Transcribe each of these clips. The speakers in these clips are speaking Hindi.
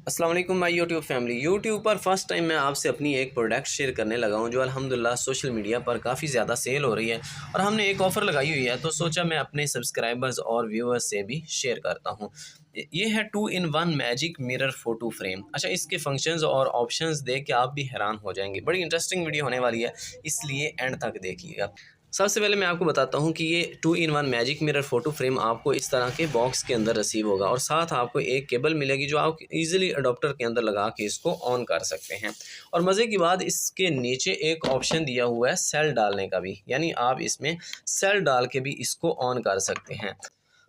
अस्सलाम वालेकुम माय यूट्यूब फैमिली। यूट्यूब पर फर्स्ट टाइम मैं आपसे अपनी एक प्रोडक्ट शेयर करने लगा हूं जो अल्हम्दुलिल्लाह सोशल मीडिया पर काफ़ी ज़्यादा सेल हो रही है और हमने एक ऑफ़र लगाई हुई है, तो सोचा मैं अपने सब्सक्राइबर्स और व्यूअर्स से भी शेयर करता हूं। ये है 2 in 1 magic mirror photo frame. अच्छा, इसके फंक्शंस और ऑप्शंस देख के आप भी हैरान हो जाएंगे। बड़ी इंटरेस्टिंग वीडियो होने वाली है, इसलिए एंड तक देखिएगा। सबसे पहले मैं आपको बताता हूँ कि ये 2 in 1 magic mirror photo frame आपको इस तरह के बॉक्स के अंदर रिसीव होगा और साथ आपको एक केबल मिलेगी जो आप इजीली अडोप्टर के अंदर लगा के इसको ऑन कर सकते हैं। और मज़े की बात, इसके नीचे एक ऑप्शन दिया हुआ है सेल डालने का भी, यानी आप इसमें सेल डाल के भी इसको ऑन कर सकते हैं।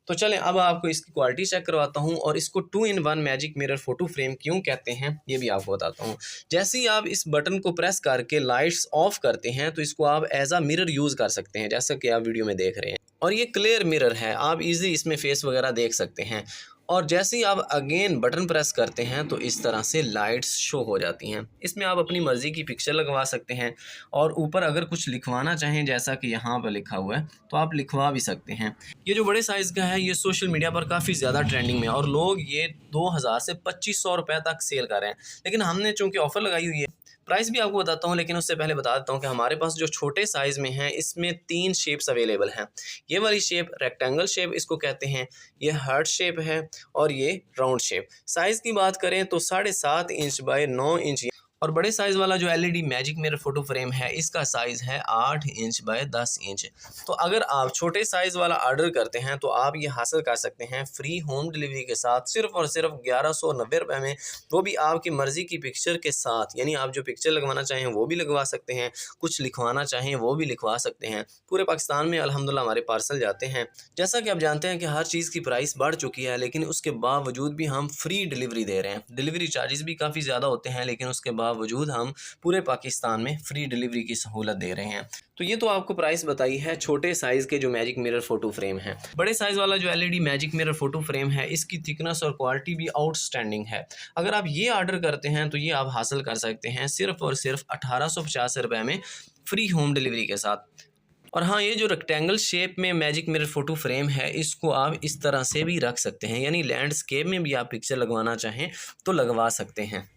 तो चलें अब आपको इसकी क्वालिटी चेक करवाता हूँ और इसको 2 in 1 magic mirror photo frame क्यों कहते हैं ये भी आपको बताता हूँ। जैसे ही आप इस बटन को प्रेस करके लाइट्स ऑफ करते हैं तो इसको आप एज अ मिरर यूज़ कर सकते हैं, जैसा कि आप वीडियो में देख रहे हैं। और ये क्लियर मिरर है, आप इजीली इसमें फेस वगैरह देख सकते हैं। और जैसे ही आप अगेन बटन प्रेस करते हैं तो इस तरह से लाइट्स शो हो जाती हैं। इसमें आप अपनी मर्ज़ी की पिक्चर लगवा सकते हैं और ऊपर अगर कुछ लिखवाना चाहें, जैसा कि यहाँ पर लिखा हुआ है, तो आप लिखवा भी सकते हैं। ये जो बड़े साइज़ का है ये सोशल मीडिया पर काफ़ी ज़्यादा ट्रेंडिंग में है और लोग ये 2000 से 2500 रुपये तक सेल कर रहे हैं। लेकिन हमने चूँकि ऑफ़र लगाई हुई है, प्राइस भी आपको बताता हूँ, लेकिन उससे पहले बता देता हूँ कि हमारे पास जो छोटे साइज़ में है इसमें 3 शेप्स अवेलेबल हैं। ये वाली शेप रेक्टेंगल शेप इसको कहते हैं, ये हार्ट शेप है और ये राउंड शेप। साइज़ की बात करें तो 7.5 इंच बाय 9 इंच। और बड़े साइज़ वाला जो LED magic mirror photo frame है इसका साइज़ है 8 इंच बाय 10 इंच। तो अगर आप छोटे साइज़ वाला ऑर्डर करते हैं तो आप ये हासिल कर सकते हैं फ्री होम डिलीवरी के साथ, सिर्फ़ और सिर्फ 1190 रुपये में, वो भी आपकी मर्ज़ी की पिक्चर के साथ। यानी आप जो पिक्चर लगवाना चाहें वो भी लगवा सकते हैं, कुछ लिखवाना चाहें वो भी लिखवा सकते हैं। पूरे पाकिस्तान में अल्हम्दुलिल्लाह हमारे पार्सल जाते हैं। जैसा कि आप जानते हैं कि हर चीज़ की प्राइस बढ़ चुकी है, लेकिन उसके बावजूद भी हम फ्री डिलीवरी दे रहे हैं। डिलीवरी चार्जेस भी काफ़ी ज़्यादा होते हैं, लेकिन उसके बावजूद हम पूरे पाकिस्तान में फ्री डिलीवरी की सहूलत दे रहे हैं। तो ये तो आपको प्राइस बताई है छोटे साइज़ के जो मैजिक मिरर फ़ोटो फ्रेम है। बड़े साइज़ वाला जो LED magic mirror photo frame है इसकी थिकनेस और क्वालिटी भी आउटस्टैंडिंग है। अगर आप ये ऑर्डर करते हैं तो ये आप हासिल कर सकते हैं सिर्फ़ और सिर्फ 1850 रुपये में, फ्री होम डिलीवरी के साथ। और हाँ, ये जो रेक्टेंगल शेप में मैजिक मिरर फ़ोटो फ्रेम है इसको आप इस तरह से भी रख सकते हैं, यानी लैंडस्केप में भी आप पिक्चर लगवाना चाहें तो लगवा सकते हैं।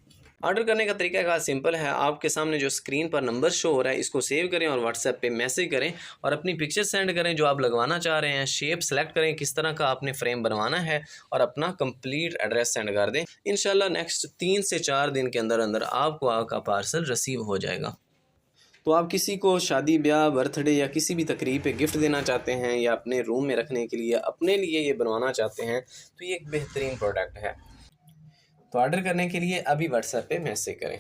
ऑर्डर करने का तरीका का सिंपल है, आपके सामने जो स्क्रीन पर नंबर शो हो रहा है इसको सेव करें और व्हाट्सएप पे मैसेज करें और अपनी पिक्चर सेंड करें जो आप लगवाना चाह रहे हैं। शेप सेलेक्ट करें किस तरह का आपने फ्रेम बनवाना है और अपना कंप्लीट एड्रेस सेंड कर दें। इंशाल्लाह नेक्स्ट 3 से 4 दिन के अंदर अंदर आपको आपका पार्सल रिसीव हो जाएगा। तो आप किसी को शादी ब्याह बर्थडे या किसी भी तकरीब पे गिफ्ट देना चाहते हैं या अपने रूम में रखने के लिए अपने लिए ये बनवाना चाहते हैं तो ये एक बेहतरीन प्रोडक्ट है। तो ऑर्डर करने के लिए अभी व्हाट्सएप पे मैसेज करें।